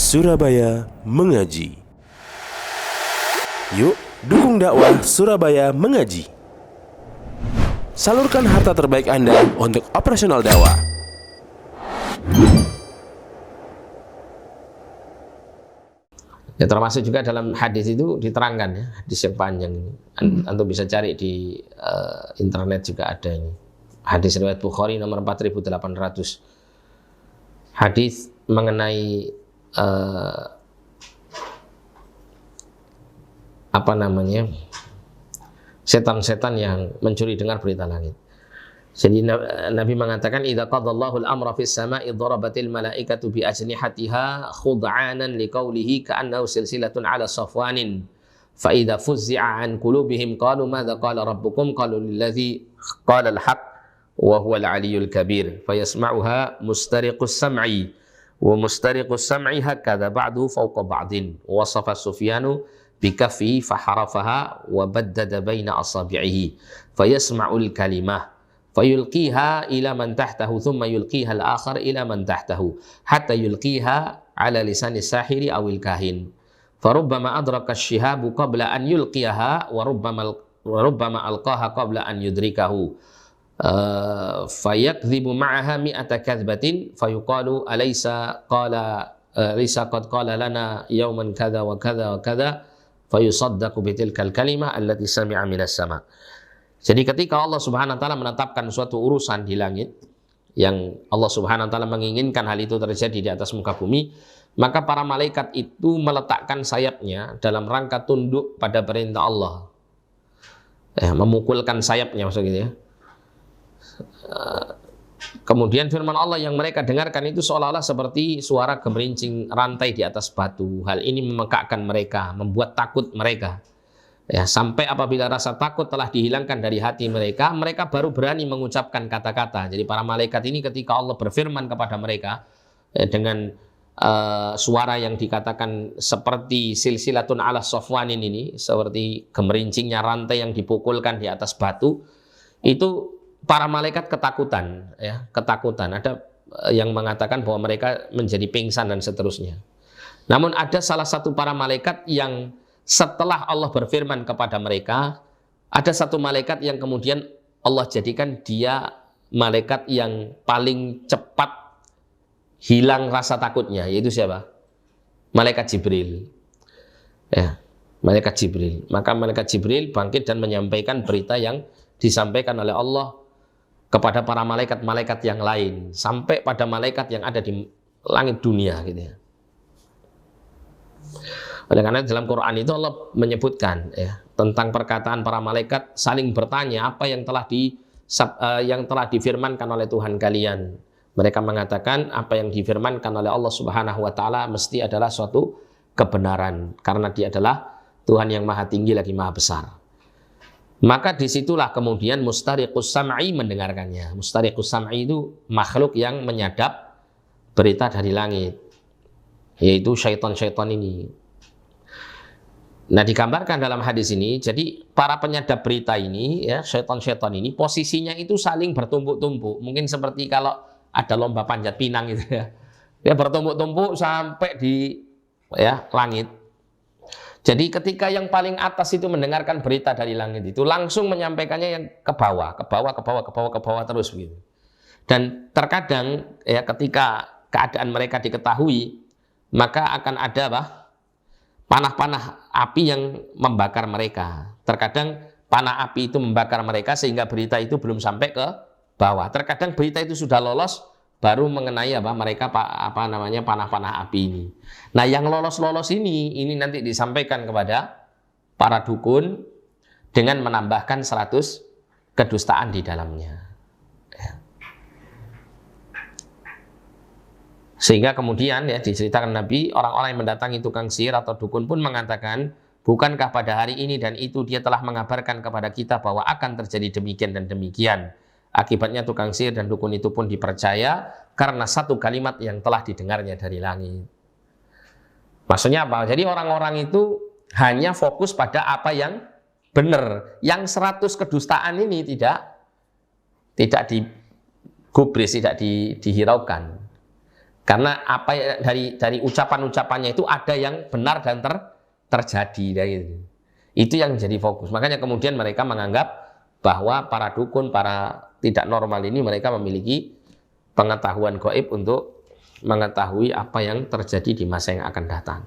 Surabaya Mengaji. Yuk, dukung dakwah Surabaya Mengaji. Salurkan harta terbaik Anda untuk operasional dakwah. Ya, termasuk juga dalam hadis itu diterangkan ya, hadis yang panjang ini. Antum bisa cari di internet juga ada ini. Hadis riwayat Bukhari nomor 4800. Hadis mengenai setan-setan yang mencuri dengar berita langit. Jadi Nabi mengatakan idza qadallahu al-amra fis sama'i darabatil malaikatu bi ajnihatiha khud'anan liqaulihi ka'annahu silsilatun 'ala safwanin fa idza fuzzi'a an qulubihim qalu madza qala rabbukum qalu lilladzi qala al-haq wa huwa al-'aliyyul kabir fayasma'uha mustariqus sam'i wa mustariqus sam'i hakadha ba'du fawqa ba'din wasafa Sufyanu bikaffihi faharafaha wa baddada baina asabi'ihi fayasma'ul kalimah fayulqiha ila man tahtahu thumma yulqiha al-akhar ila man tahtahu hatta yulqiha ala lisani sahiri awil kahin farubbama adraka asy-syihabu qabla an yulqiyaha wa rubbama alqaha qabla an yudrikahu fayakdhibu ma'aha mi'ata kadhbatin fayuqalu alaysa qad qala lana yawman kadha wa kadha wa kadha fayusaddaqu bitilkal kalimah allati sami'a minas sama'. Jadi ketika Allah Subhanahu wa taala menetapkan suatu urusan di langit yang Allah Subhanahu wa taala menginginkan hal itu terjadi di atas muka bumi, maka para malaikat itu meletakkan sayapnya dalam rangka tunduk pada perintah Allah. Memukulkan sayapnya maksudnya. Kemudian firman Allah yang mereka dengarkan itu seolah-olah seperti suara gemerincing rantai di atas batu. Hal ini memekakkan mereka, membuat takut mereka. Ya, sampai apabila rasa takut telah dihilangkan dari hati mereka, mereka baru berani mengucapkan kata-kata. Jadi para malaikat ini ketika Allah berfirman kepada mereka dengan suara yang dikatakan seperti silsilatun ala safwanin ini, seperti gemerincingnya rantai yang dipukulkan di atas batu, itu para malaikat ketakutan, ya, ketakutan. Ada yang mengatakan bahwa mereka menjadi pingsan dan seterusnya. Namun ada salah satu para malaikat yang setelah Allah berfirman kepada mereka, ada satu malaikat yang kemudian Allah jadikan dia malaikat yang paling cepat hilang rasa takutnya, yaitu siapa? Malaikat Jibril. Ya, malaikat Jibril. Maka malaikat Jibril bangkit dan menyampaikan berita yang disampaikan oleh Allah kepada para malaikat-malaikat yang lain, sampai pada malaikat yang ada di langit dunia gitu ya. Oleh karena dalam Quran itu Allah menyebutkan ya, tentang perkataan para malaikat saling bertanya apa yang telah difirmankan oleh Tuhan kalian. Mereka mengatakan apa yang difirmankan oleh Allah Subhanahu wa taala mesti adalah suatu kebenaran karena Dia adalah Tuhan yang maha tinggi lagi maha besar. Maka disitulah kemudian mustariqus sam'i mendengarkannya. Mustariqus sam'i itu makhluk yang menyadap berita dari langit, yaitu syaitan-syaitan ini. Nah, digambarkan dalam hadis ini, jadi para penyadap berita ini, ya, syaitan-syaitan ini posisinya itu saling bertumpuk-tumpuk. Mungkin seperti kalau ada lomba panjat pinang gitu ya. Dia bertumpuk-tumpuk sampai di langit. Jadi ketika yang paling atas itu mendengarkan berita dari langit itu langsung menyampaikannya yang ke bawah terus begitu. Dan terkadang ya ketika keadaan mereka diketahui, maka akan ada panah-panah api yang membakar mereka. Terkadang panah api itu membakar mereka sehingga berita itu belum sampai ke bawah. Terkadang berita itu sudah lolos baru mengenai mereka panah-panah api ini. Nah, yang lolos-lolos ini nanti disampaikan kepada para dukun dengan menambahkan 100 kedustaan di dalamnya. Sehingga kemudian ya diceritakan Nabi, orang-orang yang mendatangi tukang sihir atau dukun pun mengatakan, bukankah pada hari ini dan itu dia telah mengabarkan kepada kita bahwa akan terjadi demikian dan demikian. Akibatnya tukang sihir dan dukun itu pun dipercaya karena satu kalimat yang telah didengarnya dari langit. Maksudnya apa? Jadi orang-orang itu hanya fokus pada apa yang benar. Yang 100 kedustaan ini tidak digubris, tidak dihiraukan. Karena apa dari ucapan-ucapannya itu ada yang benar dan terjadi. Itu yang jadi fokus. Makanya kemudian mereka menganggap bahwa para dukun, para tidak normal ini mereka memiliki pengetahuan gaib untuk mengetahui apa yang terjadi di masa yang akan datang.